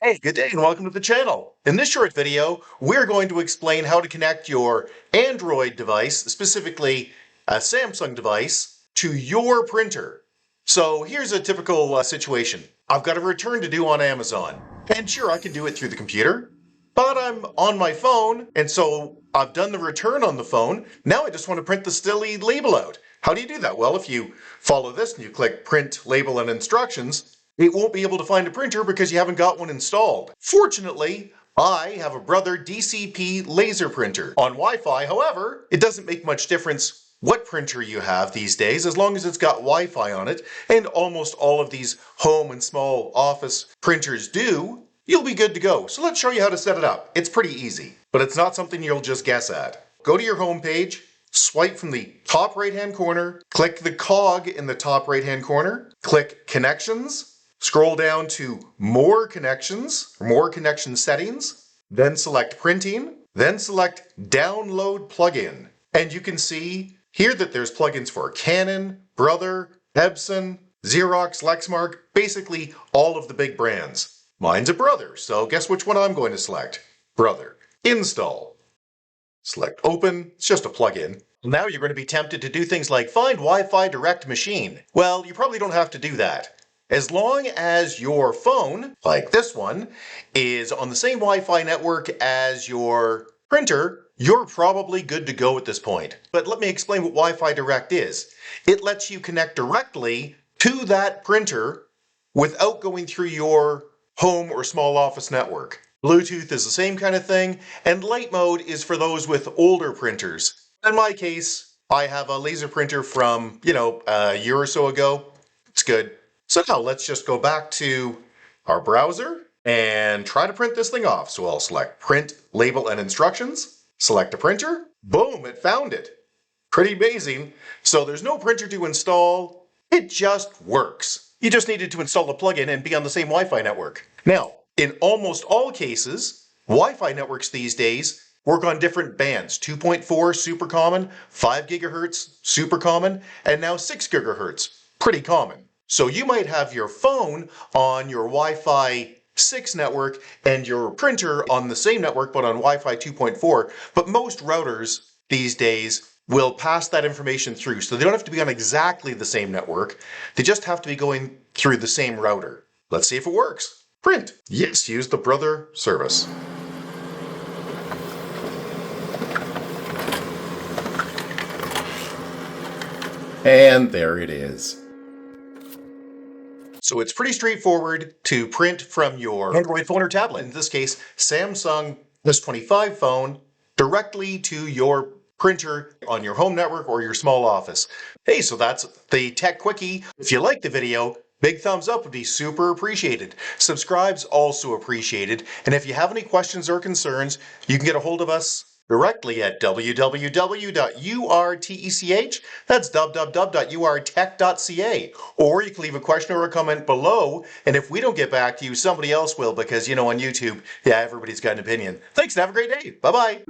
Hey, good day and welcome to the channel. In this short video, we're going to explain how to connect your Android device, specifically a Samsung device, to your printer. So here's a typical situation. I've got a return to do on Amazon. And sure, I can do it through the computer, but I'm on my phone, and so I've done the return on the phone. Now I just want to print the silly label out. How do you do that? Well, if you follow this and you click Print, Label, and Instructions, it won't be able to find a printer because you haven't got one installed. Fortunately, I have a Brother DCP laser printer. On Wi-Fi, however, it doesn't make much difference what printer you have these days as long as it's got Wi-Fi on it, and almost all of these home and small office printers do. You'll be good to go. So let's show you how to set it up. It's pretty easy, but it's not something you'll just guess at. Go to your home page, swipe from the top right-hand corner, click the cog in the top right-hand corner, click Connections, scroll down to More Connections, or More Connection Settings, then select Printing, then select Download Plugin. And you can see here that there's plugins for Canon, Brother, Epson, Xerox, Lexmark, basically all of the big brands. Mine's a Brother, so guess which one I'm going to select? Brother. Install. Select Open. It's just a plugin. Now you're going to be tempted to do things like find Wi-Fi Direct Machine. Well, you probably don't have to do that. As long as your phone, like this one, is on the same Wi-Fi network as your printer, you're probably good to go at this point. But let me explain what Wi-Fi Direct is. It lets you connect directly to that printer without going through your home or small office network. Bluetooth is the same kind of thing, and light mode is for those with older printers. In my case, I have a laser printer from, a year or so ago. It's good. So now let's just go back to our browser and try to print this thing off. So I'll select Print, Label, and Instructions, select a printer. Boom, it found it. Pretty amazing. So there's no printer to install. It just works. You just needed to install a plugin and be on the same Wi-Fi network. Now, in almost all cases, Wi-Fi networks these days work on different bands. 2.4, super common, 5 gigahertz, super common, and now 6 gigahertz, pretty common. So you might have your phone on your Wi-Fi 6 network and your printer on the same network but on Wi-Fi 2.4, but most routers these days will pass that information through. So they don't have to be on exactly the same network. They just have to be going through the same router. Let's see if it works. Print. Yes, use the Brother service. And there it is. So it's pretty straightforward to print from your Android phone or tablet, in this case, Samsung S25 phone, directly to your printer on your home network or your small office. Hey, so that's the Tech Quickie. If you liked the video, big thumbs up would be super appreciated. Subscribe's also appreciated. And if you have any questions or concerns, you can get a hold of us directly at www.urtech, that's www.urtech.ca, or you can leave a question or a comment below, and if we don't get back to you, somebody else will, because on YouTube, everybody's got an opinion. Thanks and have a great day. Bye-bye.